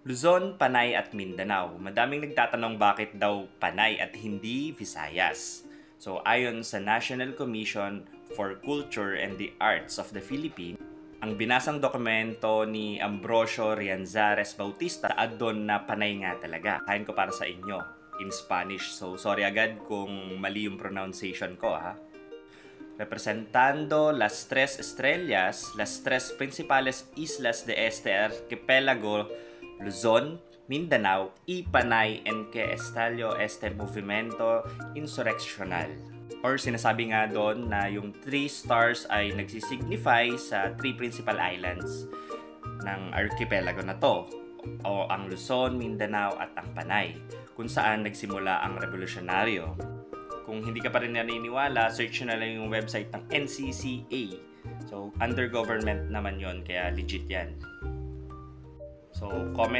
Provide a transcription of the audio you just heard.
Luzon, Panay at Mindanao. Madaming nagtatanong bakit daw Panay at hindi Visayas. So ayon sa National Commission for Culture and the Arts of the Philippines, ang binasang dokumento ni Ambrosio Rianzares Bautista adon na Panay nga talaga. Kain ko para sa inyo in Spanish. So sorry agad kung mali yung pronunciation ko ha. Representando las tres estrellas, las tres principales islas de este archipelago, Luzon, Mindanao y Panay en que estallo este movimiento insurreccional. Or sinasabi nga doon na yung 3 stars ay nagsisignify sa 3 principal islands ng archipelago na to, o ang Luzon, Mindanao at ang Panay, kung saan nagsimula ang revolusyonaryo. Kung hindi ka pa rin naniniwala, search na lang yung website ng NCCA. So, under government naman yon, kaya legit yan. So, comment